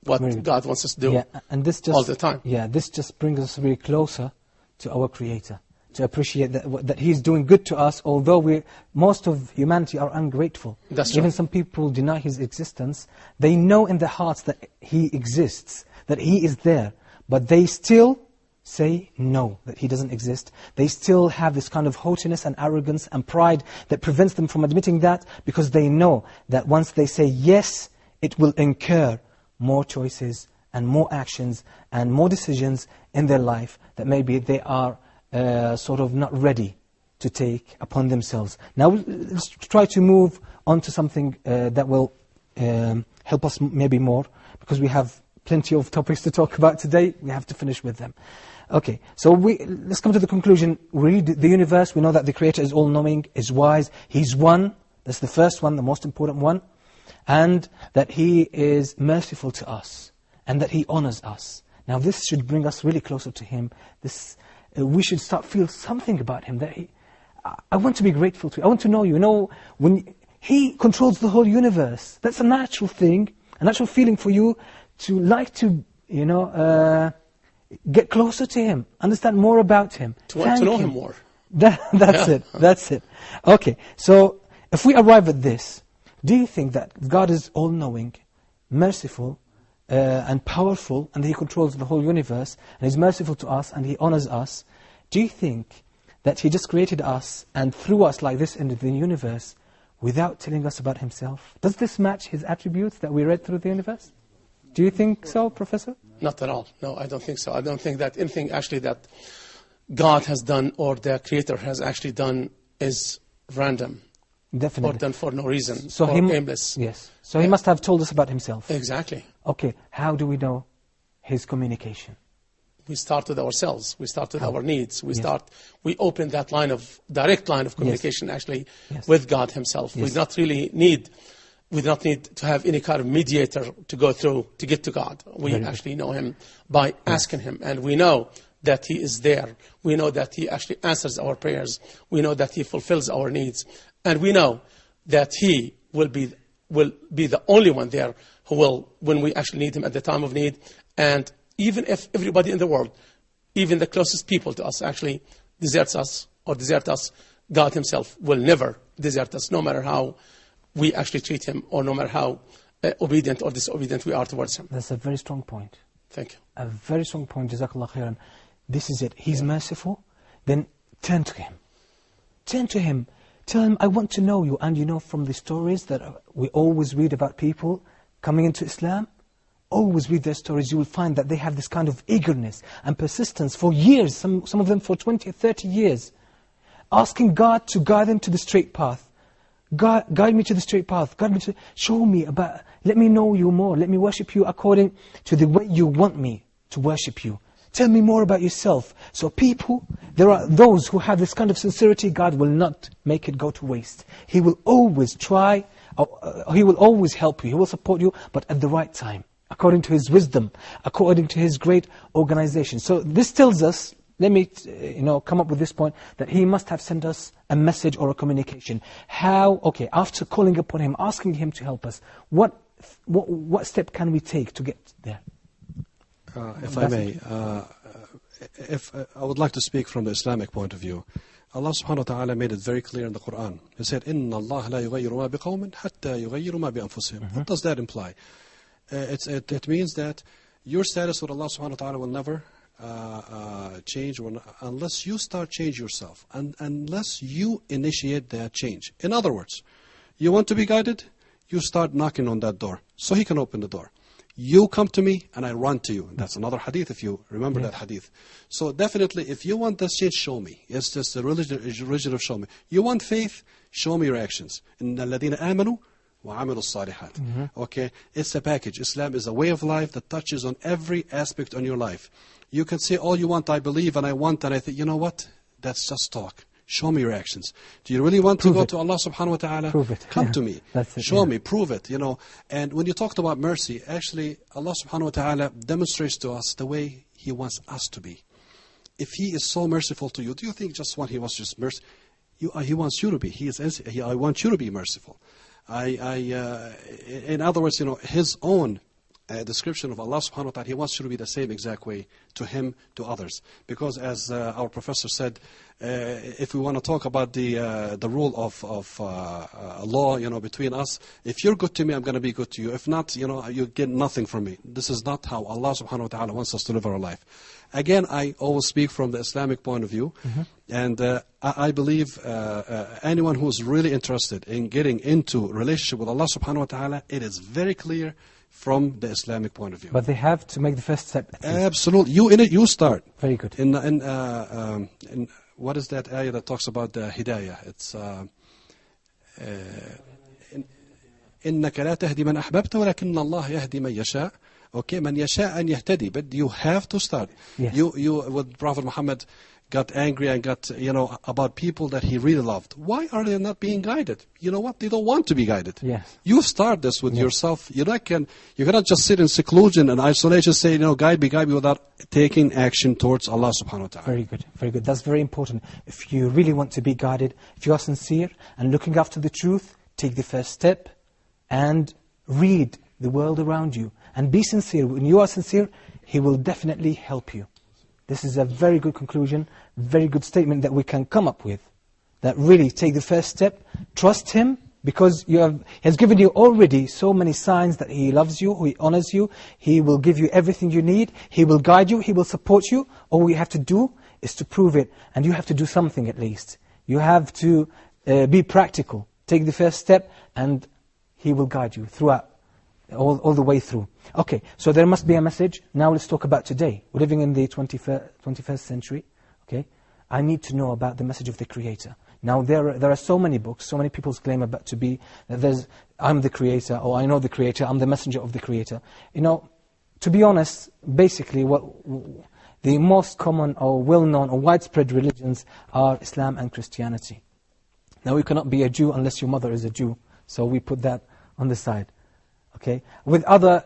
Speaker 3: what God wants us to do
Speaker 2: and this all the time. Yeah, this just brings us really closer to our Creator, to appreciate that He's doing good to us, although most of humanity are ungrateful.
Speaker 3: That's true.
Speaker 2: Even some people deny His existence. They know in their hearts that He exists, that He is there, but they still say no, that He doesn't exist. They still have this kind of haughtiness and arrogance and pride that prevents them from admitting that, because they know that once they say yes, it will incur more choices and more actions and more decisions in their life that maybe they are sort of not ready to take upon themselves. Now let's try to move on to something that will help us maybe more, because we have plenty of topics to talk about today. We have to finish with them. Okay, so let's come to the conclusion. We read the universe, we know that the Creator is all-knowing, is wise, He's one. That's the first one, the most important one. And that He is merciful to us, and that He honors us. Now this should bring us really closer to Him. We should start feel something about Him, that I want to be grateful to you. I want to know you. You know, when He controls the whole universe, that's a natural thing, a natural feeling for you to like to, you know, get closer to Him, understand more about Him.
Speaker 3: To want to know Him more.
Speaker 2: That's it, that's it. Okay, so if we arrive at this, do you think that God is all-knowing, merciful, and powerful, and He controls the whole universe, and He's merciful to us, and He honors us? Do you think that He just created us and threw us like this into the universe without telling us about Himself? Does this match His attributes that we read through the universe? Do you think so, Professor?
Speaker 3: Not at all. No, I don't think so. I don't think that anything actually that God has done or the Creator has actually done is random.
Speaker 2: Definitely.
Speaker 3: Or done for no reason,
Speaker 2: so
Speaker 3: or aimless.
Speaker 2: Yes. So He must have told us about Himself.
Speaker 3: Exactly.
Speaker 2: Okay, how do we know His communication?
Speaker 3: We start with ourselves. We start with our needs. We open that direct line of communication actually with God Himself.
Speaker 2: Yes.
Speaker 3: We do not need to have any kind of mediator to go through to get to God. We actually know Him by asking Him, and we know that He is there. We know that He actually answers our prayers. We know that He fulfills our needs, and we know that He will be the only one there who will, when we actually need Him at the time of need. And even if everybody in the world, even the closest people to us actually desert us, God Himself will never desert us, no matter how we actually treat Him, or no matter how obedient or disobedient we are towards Him.
Speaker 2: That's a very strong point.
Speaker 3: Thank you.
Speaker 2: A very strong point, Jazakallah khairan. This is it. He's merciful. Then turn to Him. Turn to Him. Tell Him, I want to know you. And you know, from the stories that we always read about people coming into Islam, always read their stories, you will find that they have this kind of eagerness and persistence for years, some of them for 20 or 30 years, asking God to guide them to the straight path. Guide me to the straight path. Show me about, let me know you more. Let me worship you according to the way you want me to worship you. Tell me more about yourself. So people, there are those who have this kind of sincerity, God will not make it go to waste. He will always try, He will always help you, He will support you, but at the right time, according to His wisdom, according to His great organization. So this tells us, let me come up with this point, that He must have sent us a message or a communication. How? Okay, after calling upon Him, asking Him to help us, what step can we take to get there?
Speaker 6: If I may, I would like to speak from the Islamic point of view. Allah subhanahu wa ta'ala made it very clear in the Quran. He said, إِنَّ اللَّهَ لَا يُغَيِّرُ مَا بِقَوْمٍ حَتَّى يُغَيِّرُ مَا بِأَنفُسِهِمْ. What does that imply? It means that your status with Allah subhanahu wa ta'ala will never change unless you start change yourself, and unless you initiate that change. In other words, you want to be guided, you start knocking on that door so He can open the door. You come to me and I run to you. That's another hadith, if you remember that hadith. So definitely, if you want this change, show me. It's just the religion of show me. You want faith, show me your actions. إِنَّ الَّذِينَ آمَنُوا وَعَمِلُوا الصَّالِحَاتِ. Okay, it's a package. Islam is a way of life that touches on every aspect on your life. You can say all you want, I believe and I want, and I think, you know what? That's just talk. Show me your actions. Do you really want to go to Allah subhanahu wa ta'ala?
Speaker 2: Prove it.
Speaker 6: Come to me.
Speaker 2: That's it,
Speaker 6: Show me, prove it, And when you talked about mercy, actually Allah subhanahu wa ta'ala demonstrates to us the way He wants us to be. If He is so merciful to you, do you think just when He was just merciful? He wants you to be. I want you to be merciful. In other words, His own description of Allah subhanahu wa ta'ala, He wants you to be the same exact way to Him, to others. Because as our professor said, if we want to talk about the rule of law, between us, if you're good to me, I'm going to be good to you. If not, you get nothing from me. This is not how Allah subhanahu wa ta'ala wants us to live our life. Again, I always speak from the Islamic point of view, and I believe anyone who is really interested in getting into relationship with Allah subhanahu wa ta'ala, it is very clear from the Islamic point of view.
Speaker 2: But they have to make the first step.
Speaker 6: Absolutely. You in it, you start.
Speaker 2: Very good.
Speaker 6: In what is that ayah that talks about the hidayah? It's إنك لا تهدي من أحببت ولكن الله يهدي من يشاء. Okay, من يشاء أن يهتدي. But you have to start.
Speaker 2: Yes.
Speaker 6: You with Prophet Muhammad got angry and got, about people that he really loved. Why are they not being guided? You know what? They don't want to be guided.
Speaker 2: Yes.
Speaker 6: You start this with yourself. You cannot just sit in seclusion and isolation, say, guide me, without taking action towards Allah subhanahu wa ta'ala.
Speaker 2: Very good, very good. That's very important. If you really want to be guided, if you are sincere and looking after the truth, take the first step and read the world around you. And be sincere. When you are sincere, He will definitely help you. This is a very good conclusion, very good statement that we can come up with. That really take the first step, trust Him, because He has given you already so many signs that He loves you, He honors you, He will give you everything you need, He will guide you, He will support you. All we have to do is to prove it, and you have to do something at least. You have to be practical. Take the first step, and He will guide you throughout. All the way through. Okay, so there must be a message. Now let's talk about today. We're living in the 21st century. Okay, I need to know about the message of the Creator. Now there are so many books, so many people's claim about to be that I'm the Creator, or I know the Creator, I'm the messenger of the Creator. To be honest, basically what the most common or well-known or widespread religions are Islam and Christianity. Now you cannot be a Jew unless your mother is a Jew, so we put that on the side. Okay, with other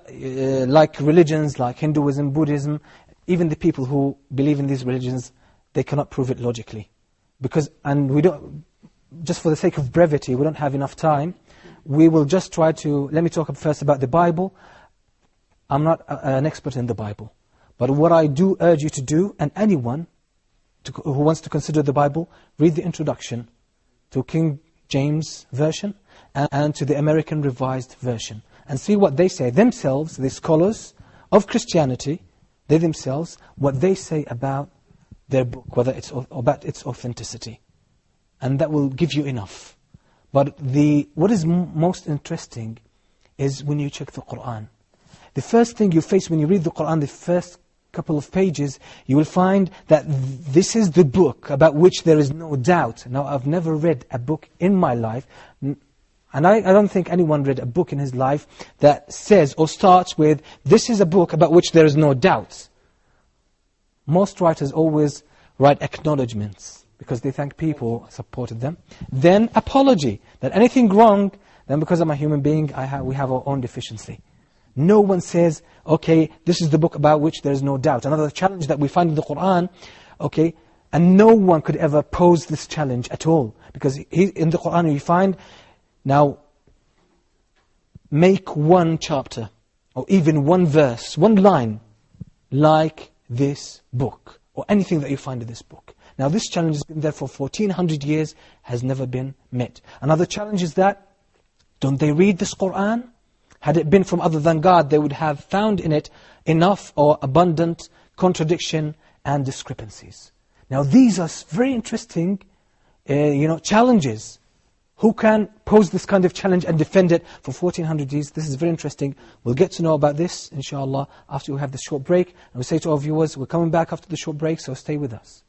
Speaker 2: like religions like Hinduism, Buddhism, even the people who believe in these religions, they cannot prove it logically, and we don't. Just for the sake of brevity, we don't have enough time. We will just try to. Let me talk first about the Bible. I'm not an expert in the Bible, but what I do urge you to do, and anyone who wants to consider the Bible, read the introduction to King James Version and to the American Revised Version. And see what they say themselves, the scholars of Christianity, they themselves, what they say about their book, whether it's about its authenticity. And that will give you enough. But what is most interesting is when you check the Qur'an. The first thing you face when you read the Qur'an, the first couple of pages, you will find that this is the book about which there is no doubt. Now, I've never read a book in my life, and I don't think anyone read a book in his life that says or starts with, this is a book about which there is no doubt. Most writers always write acknowledgements, because they think people supported them. Then apology, that anything wrong, then because I'm a human being, we have our own deficiency. No one says, okay, this is the book about which there is no doubt. Another challenge that we find in the Qur'an, okay, and no one could ever pose this challenge at all. Because in the Qur'an you find, now, make one chapter, or even one verse, one line, like this book, or anything that you find in this book. Now this challenge has been there for 1400 years, has never been met. Another challenge is that, don't they read this Qur'an? Had it been from other than God, they would have found in it enough or abundant contradiction and discrepancies. Now these are very interesting challenges. Who can pose this kind of challenge and defend it for 1400 years? This is very interesting. We'll get to know about this, inshallah, after we have this short break. And we say to our viewers, we're coming back after the short break, so stay with us.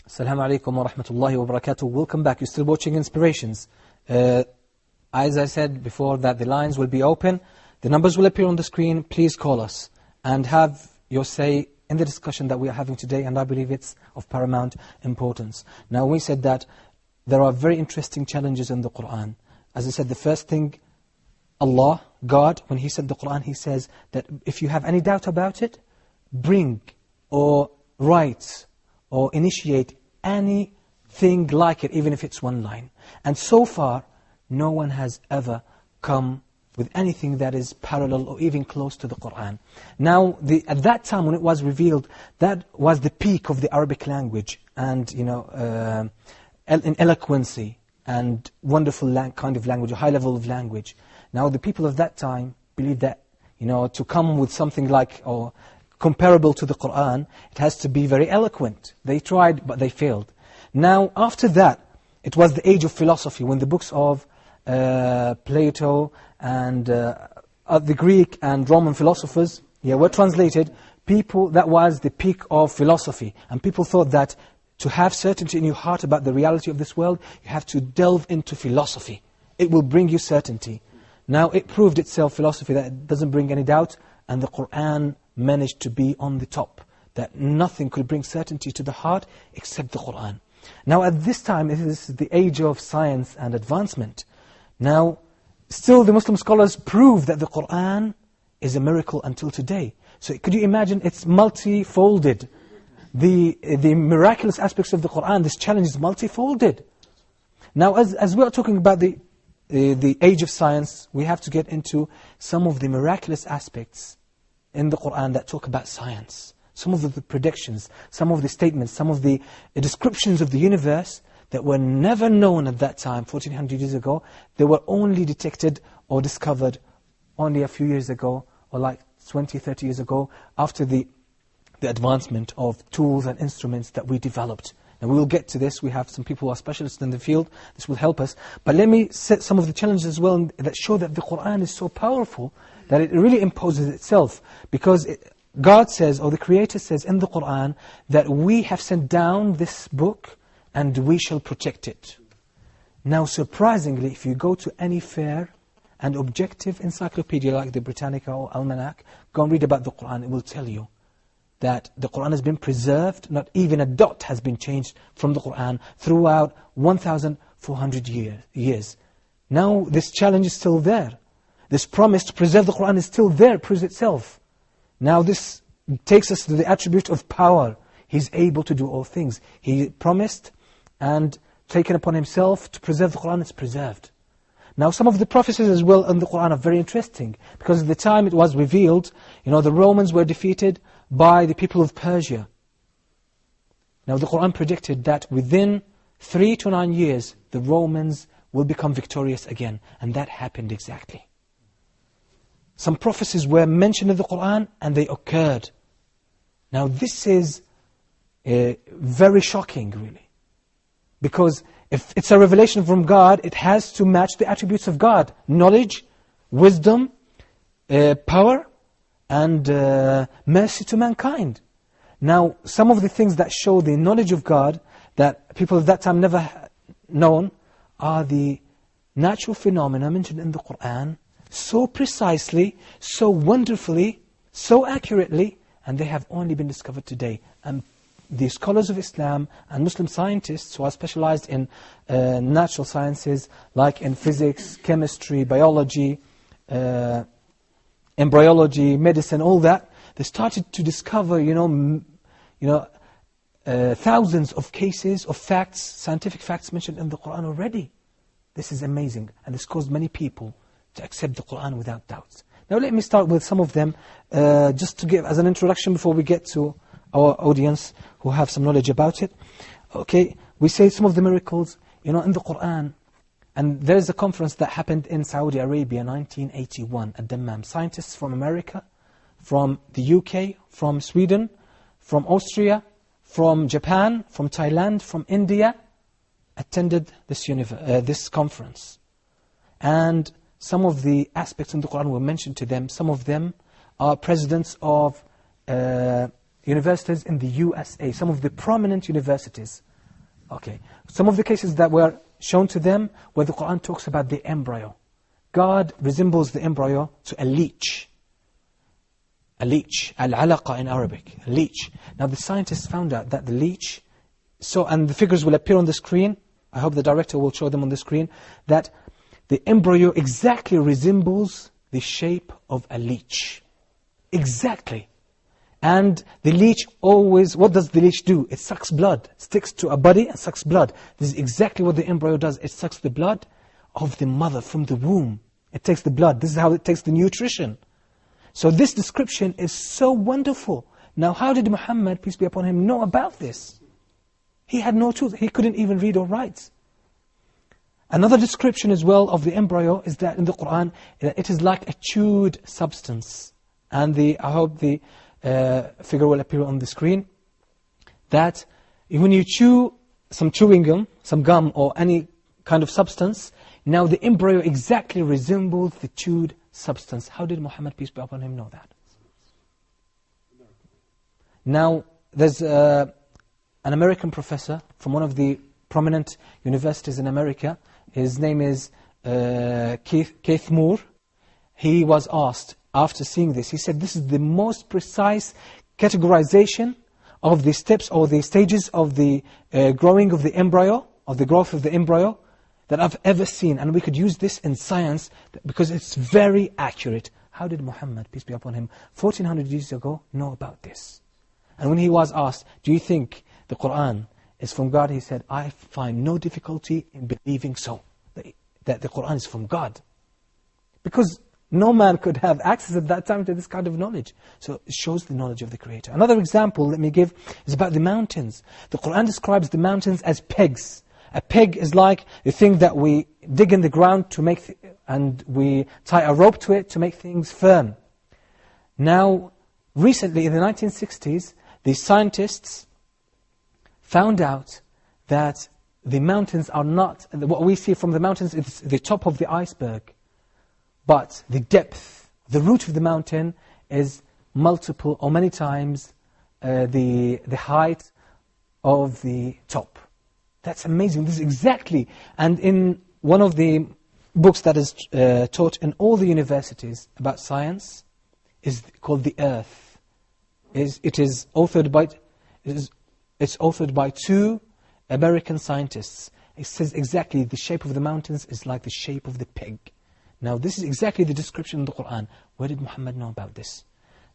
Speaker 2: Assalamu alaikum wa rahmatullahi wa barakatuh. Welcome back. You're still watching Inspirations. As I said before, that the lines will be open. The numbers will appear on the screen. Please call us and have your say in the discussion that we are having today, and I believe it's of paramount importance. Now, we said that there are very interesting challenges in the Qur'an. As I said, the first thing, Allah, God, when He said the Qur'an, He says that if you have any doubt about it, bring or write or initiate anything like it, even if it's one line. And so far, no one has ever come with anything that is parallel or even close to the Qur'an. Now, at that time when it was revealed, that was the peak of the Arabic language and, in eloquency and wonderful kind of language, a high level of language. Now the people of that time believed that, to come with something like, or comparable to the Qur'an, it has to be very eloquent. They tried, but they failed. Now after that, it was the age of philosophy, when the books of Plato and the Greek and Roman philosophers were translated. That was the peak of philosophy. And people thought that to have certainty in your heart about the reality of this world, you have to delve into philosophy. It will bring you certainty. Now it proved itself, philosophy, that it doesn't bring any doubt, and the Qur'an managed to be on the top, that nothing could bring certainty to the heart except the Qur'an. Now at this time, it is the age of science and advancement. Now, still the Muslim scholars prove that the Qur'an is a miracle until today. So could you imagine, it's multi-folded. The miraculous aspects of the Qur'an, this challenge is multi-folded. Now as we are talking about the age of science, we have to get into some of the miraculous aspects in the Qur'an that talk about science. Some of the predictions, some of the statements, some of the descriptions of the universe that were never known at that time, 1400 years ago. They were only detected or discovered only a few years ago, or like 20, 30 years ago, after the advancement of tools and instruments that we developed. And we will get to this. We have some people who are specialists in the field. This will help us. But let me set some of the challenges as well that show that the Qur'an is so powerful that it really imposes itself. Because God says, or the Creator says in the Qur'an, that we have sent down this book and we shall protect it. Now surprisingly, if you go to any fair and objective encyclopedia like the Britannica or Almanac, go and read about the Qur'an, it will tell you that the Qur'an has been preserved, not even a dot has been changed from the Qur'an throughout 1,400 years. Now this challenge is still there. This promise to preserve the Qur'an is still there, proves itself. Now this takes us to the attribute of power. He's able to do all things. He promised and taken upon himself to preserve the Qur'an, it's preserved. Now some of the prophecies as well in the Qur'an are very interesting, because at the time it was revealed, the Romans were defeated by the people of Persia. Now the Qur'an predicted that within 3 to 9 years, the Romans will become victorious again. And that happened exactly. Some prophecies were mentioned in the Qur'an and they occurred. Now this is very shocking, really. Because if it's a revelation from God, it has to match the attributes of God. Knowledge, wisdom, power, and mercy to mankind. Now, some of the things that show the knowledge of God that people of that time never known are the natural phenomena mentioned in the Qur'an, so precisely, so wonderfully, so accurately, and they have only been discovered today. And the scholars of Islam and Muslim scientists who are specialized in natural sciences, like in physics, chemistry, biology, embryology, medicine, all that, they started to discover, thousands of cases of facts, scientific facts mentioned in the Qur'an already. This is amazing, and this caused many people to accept the Qur'an without doubts. Now let me start with some of them, just to give as an introduction before we get to our audience who have some knowledge about it. Okay, we say some of the miracles, in the Qur'an. And there's a conference that happened in Saudi Arabia, 1981, at Dammam. Scientists from America, from the UK, from Sweden, from Austria, from Japan, from Thailand, from India, attended this conference. And some of the aspects in the Qur'an were mentioned to them. Some of them are presidents of universities in the USA, some of the prominent universities. Okay, some of the cases that were shown to them where the Qur'an talks about the embryo. God resembles the embryo to a leech. A leech, al-alaqa in Arabic, a leech. Now the scientists found out that the leech, and the figures will appear on the screen, I hope the director will show them on the screen, that the embryo exactly resembles the shape of a leech. Exactly. And the leech always, what does the leech do? It sucks blood, sticks to a body and sucks blood. This is exactly what the embryo does. It sucks the blood of the mother from the womb. It takes the blood. This is how it takes the nutrition. So this description is so wonderful. Now how did Muhammad, peace be upon him, know about this? He had no tools. He couldn't even read or write. Another description as well of the embryo is that in the Quran, it is like a chewed substance. And I hope the figure will appear on the screen, that when you chew some chewing gum, some gum or any kind of substance, now the embryo exactly resembles the chewed substance. How did Muhammad, peace be upon him, know that? Now, there's an American professor from one of the prominent universities in America. His name is Keith Moore. He was asked, after seeing this, he said, this is the most precise categorization of the steps or the stages of the growing of the embryo, of the growth of the embryo, that I've ever seen. And we could use this in science because it's very accurate. How did Muhammad, peace be upon him, 1400 years ago, know about this? And when he was asked, do you think the Quran is from God? He said, I find no difficulty in believing so, that the Quran is from God. Because no man could have access at that time to this kind of knowledge. So it shows the knowledge of the Creator. Another example, let me give, is about the mountains. The Quran describes the mountains as pegs. A peg is like the thing that we dig in the ground to make, and we tie a rope to it to make things firm. Now, recently in the 1960s, the scientists found out that the mountains are not, what we see from the mountains is the top of the iceberg. But the depth, the root of the mountain is multiple or many times the height of the top. That's amazing. This is exactly, and in one of the books that is taught in all the universities about science is called The Earth. It's authored by two American scientists. It says exactly the shape of the mountains is like the shape of the peg. Now this is exactly the description in the Quran. Where did Muhammad know about this?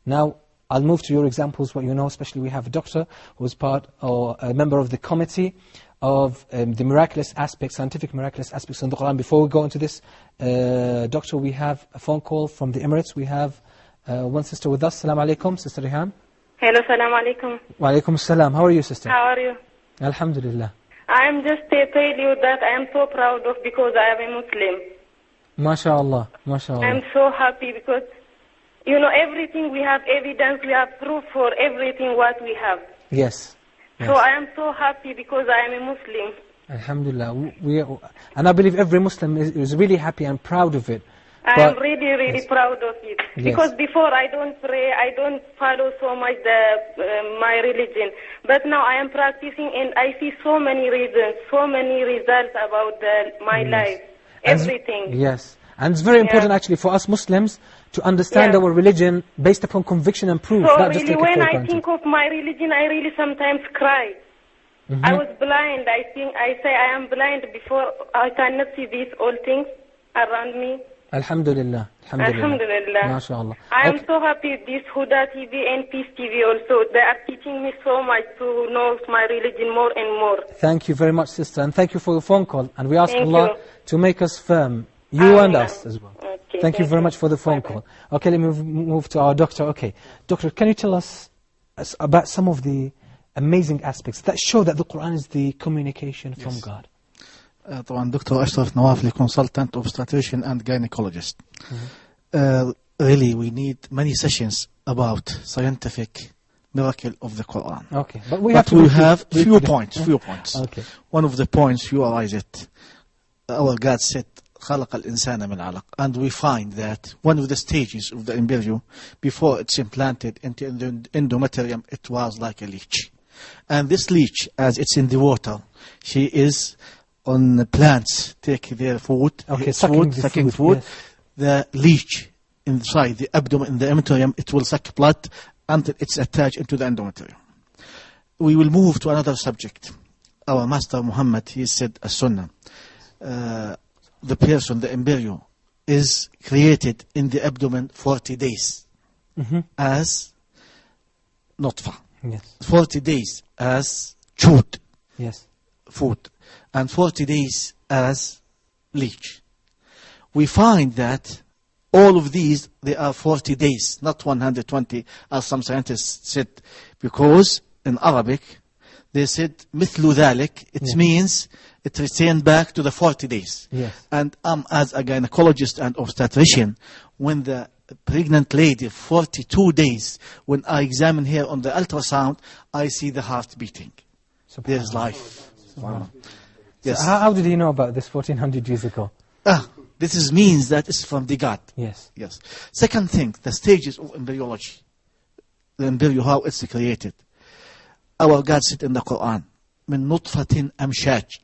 Speaker 2: Now I'll move to your examples, what you know, especially we have a doctor who is part or a member of the committee of the miraculous aspects, scientific miraculous aspects in the Quran. Before we go into this, doctor, we have a phone call from the Emirates. We have one sister with us. Assalamu alaikum, Sister Rihan.
Speaker 10: Hello, salam alaikum.
Speaker 2: Wa alaikum assalam. How are you, sister?
Speaker 10: How are you?
Speaker 2: Alhamdulillah.
Speaker 10: I am just to tell you that I am so proud of because I am a Muslim.
Speaker 2: MashaAllah, MashaAllah.
Speaker 10: I am so happy because, you know, everything we have evidence, we have proof for everything what we have.
Speaker 2: Yes.
Speaker 10: So I am so happy because I am a Muslim.
Speaker 2: Alhamdulillah. And I believe every Muslim is really happy and proud of it.
Speaker 10: I am really, really proud of it.
Speaker 2: Yes.
Speaker 10: Because before I don't pray, I don't follow so much my religion. But now I am practicing and I see so many reasons, so many results about my life. Everything.
Speaker 2: Yes. And it's very important actually for us Muslims to understand our religion based upon conviction and proof.
Speaker 10: So
Speaker 2: not
Speaker 10: really
Speaker 2: just
Speaker 10: when I think of my religion, I really sometimes cry. I was blind. I say I am blind before I cannot see these all things around me.
Speaker 2: Alhamdulillah. Alhamdulillah. MashaAllah.
Speaker 10: I am so happy this Huda TV and Peace TV also. They are teaching me so much to know my religion more and more.
Speaker 2: Thank you very much, sister. And thank you for your phone call. And we ask
Speaker 10: Thank
Speaker 2: Allah to make us firm. You and us as well.
Speaker 10: Okay,
Speaker 2: thank you very much for the phone call. Okay, let me move to our doctor. Okay, doctor, can you tell us about some of the amazing aspects that show that the Quran is the communication from God?
Speaker 4: طبعا دكتور أشرف نوافلي consultant obstetrician and gynecologist. Really we need many sessions about scientific miracle of the Quran.
Speaker 2: Okay, but
Speaker 4: we have few points.
Speaker 2: Okay.
Speaker 4: One of the points you arise it. Our God said خلق الإنسان من علق, and we find that one of the stages of the embryo before it's implanted into the endometrium, it was like a leech. And this leech, as it's in the water, she is on the plants, take their food, sucking food. Yes. The leech inside the abdomen, in the endometrium, it will suck blood until it's attached into the endometrium. We will move to another subject. Our Master Muhammad, he said, a sunnah. The person, the embryo, is created in the abdomen 40 days as nutfa.
Speaker 2: Yes.
Speaker 4: 40 days as chewed food. And 40 days as leech. We find that all of these, they are 40 days, not 120, as some scientists said, because in Arabic, they said مثل ذلك, it means it returned back to the 40 days.
Speaker 2: Yes.
Speaker 4: And as a gynecologist and obstetrician, when the pregnant lady 42 days, when I examine her on the ultrasound, I see the heart beating. There's life. Yes.
Speaker 2: So how did he know about this 1400 years ago?
Speaker 4: This means that it's from the God.
Speaker 2: Yes.
Speaker 4: Yes. Second thing, the stages of embryology. The embryo, how it's created. Our God said in the Quran, من نطفة أمشاج.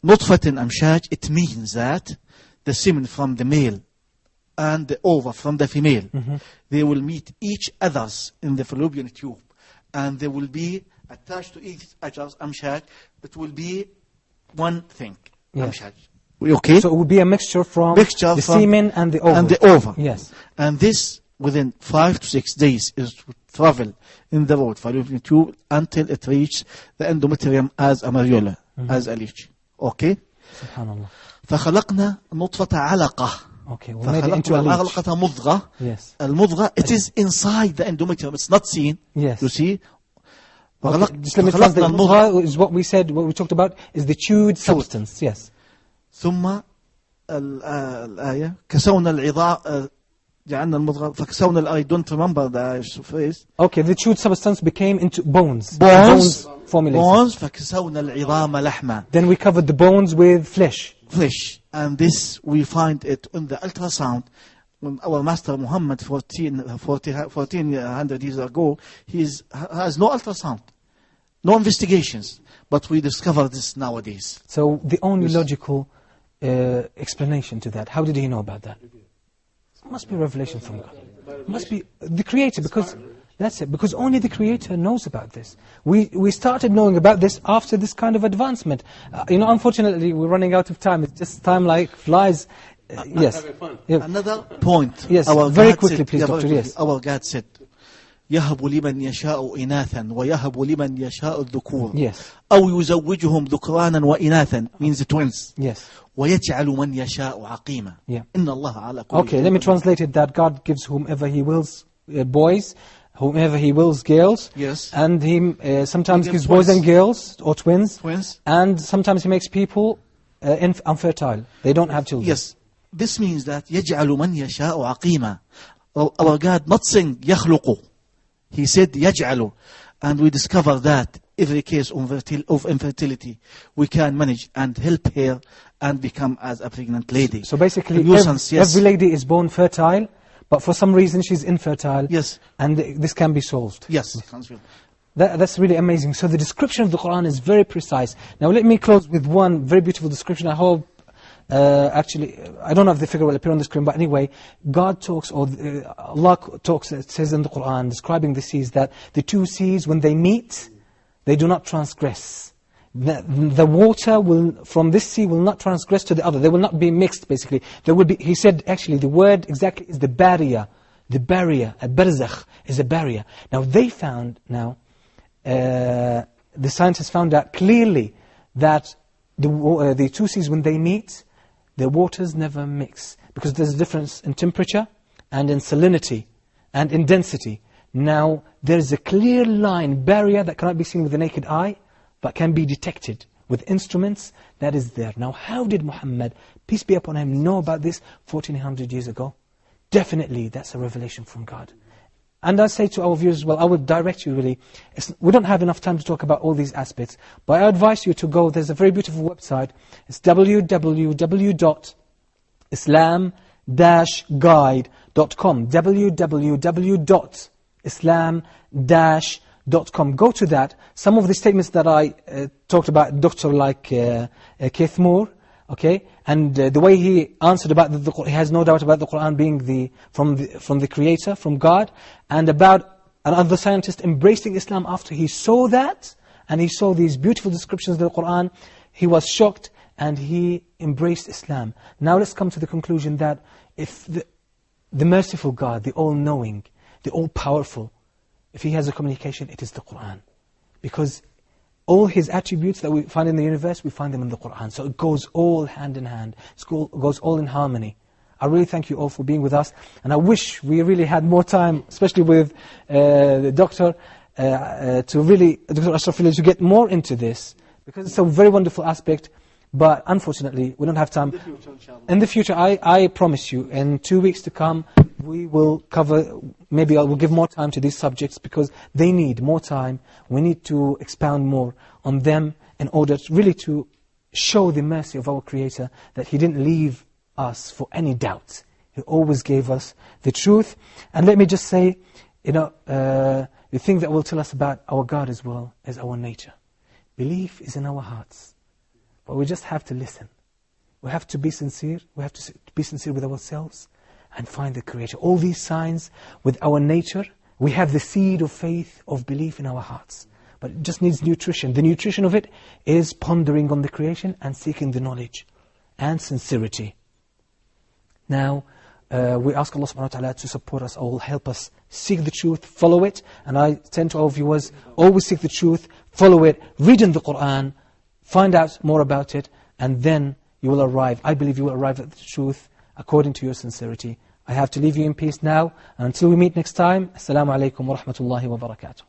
Speaker 4: نطفة أمشاج, it means that the semen from the male and the ova from the female, they will meet each others in the fallopian tube, and they will be attached to each other's amshaj. It will be one thing.
Speaker 2: Yes.
Speaker 4: Amshaj. Okay?
Speaker 2: So it would be a mixture from the semen and the ova.
Speaker 4: And the ova.
Speaker 2: Yes.
Speaker 4: And this, within 5 to 6 days, is to travel in the road, fallopian tube, until it reaches the endometrium as a areola, as a leech. Okay?
Speaker 2: Subhanallah.
Speaker 4: فخلقنا نطفة علقة.
Speaker 2: Okay, we made it into a leech.
Speaker 4: علقة مضغة.
Speaker 2: Yes.
Speaker 4: المضغة, it is inside the endometrium. It's not seen.
Speaker 2: Yes.
Speaker 4: You see?
Speaker 2: Okay, just let me translate. Mudghah is what we said, what we talked about, is the chewed substance. Yes.
Speaker 4: ثم الآية كسونا العظام جعلنا المضغة فكسونا I don't remember the phrase.
Speaker 2: Okay, the chewed substance became into bones.
Speaker 4: Bones
Speaker 2: formulated.
Speaker 4: Bones فكسونا العظام لحما.
Speaker 2: Then we covered the bones with flesh.
Speaker 4: Flesh. And this we find it in the ultrasound. When our master Muhammad 1400 years ago, he has no ultrasound, no investigations, but we discover this nowadays.
Speaker 2: So the only logical explanation to that, how did he know about that? It must be revelation from God. It must be the Creator, because that's it, because only the Creator knows about this. We started knowing about this after this kind of advancement. Unfortunately, we're running out of time. It's just time like flies. Yes.
Speaker 4: Yeah. Another point.
Speaker 2: Yes, very quickly, please, Doctor. Yes.
Speaker 4: Our God said, يهب لمن يشاء إناثا ويهب لمن يشاء الذكور.
Speaker 2: Yes.
Speaker 4: أو يزوجهم ذكرانا وإناثا, means the twins.
Speaker 2: Yes.
Speaker 4: ويجعل من يشاء عقيما.
Speaker 2: Yeah.
Speaker 4: إن الله على كل
Speaker 2: Okay, let me translate it that God gives whomever He wills boys, whomever He wills girls.
Speaker 4: Yes.
Speaker 2: And He sometimes gives
Speaker 4: twins.
Speaker 2: boys and girls, or twins.
Speaker 4: Twins.
Speaker 2: And sometimes He makes people unfertile. They don't have children.
Speaker 4: Yes. This means that يجعل من يشاء عقيما. Our God not saying يخلق. He said يجعل. And we discover that every case of infertility, we can manage and help her and become as a pregnant lady.
Speaker 2: So basically,
Speaker 4: yes.
Speaker 2: every lady is born fertile, but for some reason she's infertile.
Speaker 4: Yes.
Speaker 2: And this can be solved.
Speaker 4: Yes.
Speaker 2: That's really amazing. So the description of the Quran is very precise. Now let me close with one very beautiful description. I hope, actually, I don't know if the figure will appear on the screen, but anyway, God talks, or Allah talks, it says in the Quran, describing the seas, that the two seas, when they meet, they do not transgress. The water from this sea will not transgress to the other. They will not be mixed, basically. There will be, he said, actually, the word exactly is the barrier. The barrier, a barzakh, is a barrier. Now, they found, the scientists found out clearly that the two seas, when they meet, the waters never mix, because there's a difference in temperature and in salinity and in density. Now, there's a clear line, barrier that cannot be seen with the naked eye, but can be detected with instruments that is there. Now, how did Muhammad, peace be upon him, know about this 1400 years ago? Definitely, that's a revelation from God. And I say to our viewers as well, I would direct you really, we don't have enough time to talk about all these aspects, but I advise you to go, there's a very beautiful website, it's www.islam-guide.com, www.islam-guide.com. Go to that. Some of the statements that I talked about, Dr. like Keith Moore, okay, and the way he answered about he has no doubt about the Quran being from the Creator, from God, and about another scientist embracing Islam after he saw that, and he saw these beautiful descriptions of the Quran, he was shocked, and he embraced Islam. Now let's come to the conclusion that if the merciful God, the all-knowing, the all-powerful, if He has a communication, it is the Quran. Because all His attributes that we find in the universe, we find them in the Quran. So it goes all hand in hand. It goes all in harmony. I really thank you all for being with us. And I wish we really had more time, especially with the doctor. to really, Dr. Ashraf, to get more into this, because it's a very wonderful aspect, but unfortunately, we don't have time. In the future, I promise you, in 2 weeks to come, we will cover, maybe I will give more time to these subjects, because they need more time. We need to expound more on them in order to really to show the mercy of our Creator, that He didn't leave us for any doubt. He always gave us the truth. And let me just say, the thing that will tell us about our God as well is our nature. Belief is in our hearts. But we just have to listen. We have to be sincere. We have to be sincere with ourselves and find the Creator. All these signs with our nature, we have the seed of faith, of belief in our hearts. But it just needs nutrition. The nutrition of it is pondering on the creation and seeking the knowledge and sincerity. Now, we ask Allah subhanahu wa ta'ala to support us all, help us seek the truth, follow it. And I tend to our viewers, always seek the truth, follow it, read in the Qur'an, find out more about it, and then you will arrive. I believe you will arrive at the truth according to your sincerity. I have to leave you in peace now. And until we meet next time, Assalamu alaikum wa rahmatullahi wa barakatuh.